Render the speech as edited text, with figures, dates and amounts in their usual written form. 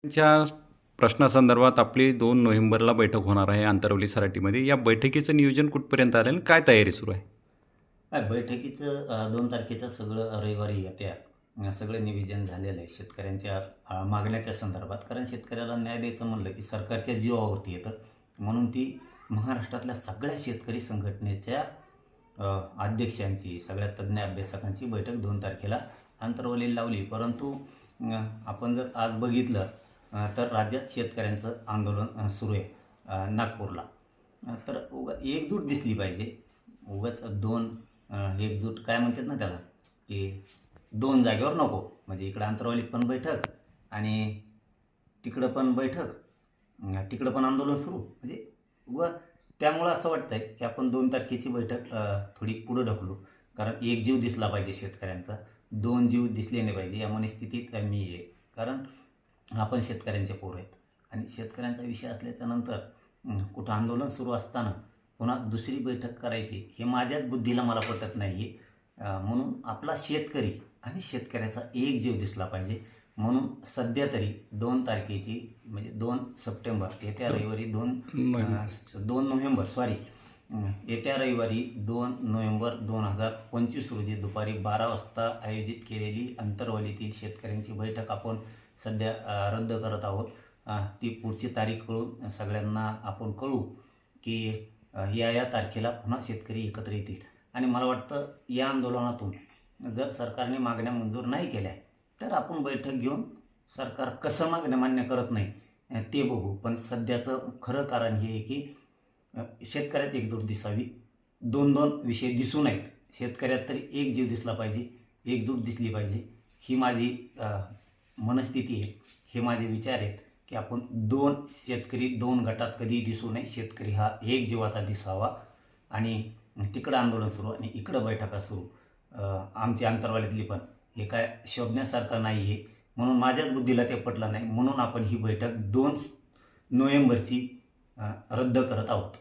च्या प्रश्नासंदर्भात आपली 2 नोव्हेंबरला बैठक होणार आहे आंतरवली सराटीमध्ये. या बैठकीचं नियोजन कुठपर्यंत आलं आणि काय तयारी सुरू आहे? बैठकीचं 2 तारखेचं सगळं रविवारी येत्या सगळं नियोजन झालेलं आहे शेतकऱ्यांच्या मागण्याच्या संदर्भात. कारण शेतकऱ्याला न्याय द्यायचं म्हणलं की सरकारच्या जीवावरती येतं. म्हणून ती महाराष्ट्रातल्या सगळ्या शेतकरी संघटनेच्या अध्यक्षांची, सगळ्या तज्ज्ञ अभ्यासकांची बैठक 2 तारखेला आंतरवलीला लावली. परंतु आपण जर आज बघितलं तर राज्यात शेतकऱ्यांचं आंदोलन सुरू आहे नागपूरला. तर एकजूट दिसली पाहिजे. उगाच 2 एकजूट काय म्हणतात ना त्याला, की 2 जागेवर नको. म्हणजे इकडं अंतरवालीत पण बैठक आणि तिकडं पण बैठक, तिकडं पण आंदोलन सुरू. म्हणजे त्यामुळं असं वाटतं आहे की आपण 2 तारखेची बैठक थोडी पुढं ढकलू. कारण एक जीव दिसला पाहिजे शेतकऱ्यांचा, 2 जीव दिसले नाही पाहिजे या मनस्थितीत मी आहे. कारण आपण शेतकऱ्यांचे पोरं आहेत आणि शेतकऱ्यांचा विषय असल्याच्यानंतर कुठं आंदोलन सुरू असताना पुन्हा दुसरी बैठक करायची हे माझ्याच बुद्धीला मला पटत नाही आहे. म्हणून आपला शेतकरी आणि शेतकऱ्याचा एक जीव दिसला पाहिजे. म्हणून सध्या तरी 2 तारखेची म्हणजे 2 सप्टेंबर येत्या रविवारी 2 नोव्हेंबर येत्या रविवारी 2 नोव्हेंबर 2025 रोजी दुपारी 12 वाजता आयोजित केलेली अंतरवलीतील शेतकऱ्यांची बैठक आपण सध्या रद्द करत आहोत. ती पुढची तारीख कळून सगळ्यांना आपण कळू की या तारखेला पुन्हा शेतकरी एकत्र येतील. आणि मला वाटतं या आंदोलनातून जर सरकारने मागण्या मंजूर नाही केल्या तर आपण बैठक घेऊन सरकार कसं मागण्या मान्य करत नाही ते बघू. पण सध्याचं खरं कारण हे आहे की शेतकऱ्यात एकजूट दिसावी. 2 विषय दिसू नयेत. शेतकऱ्यात तरी एक जीव दिसला पाहिजे, एकजूट दिसली पाहिजे. ही माझी मनस्थिती आहे, हे माझे विचार आहेत की आपण 2 शेतकरी 2 गटात कधीही दिसू नये. शेतकरी हा एक जीवाचा दिसावा आणि तिकडं आंदोलन सुरू आणि इकडं बैठका सुरू. आमची अंतरवालीतली पण हे काय शोभण्यासारखं नाही आहे. म्हणून माझ्याच बुद्धीला ते पटलं नाही. म्हणून आपण ही बैठक 2 नोव्हेंबरची रद्द करत आहोत.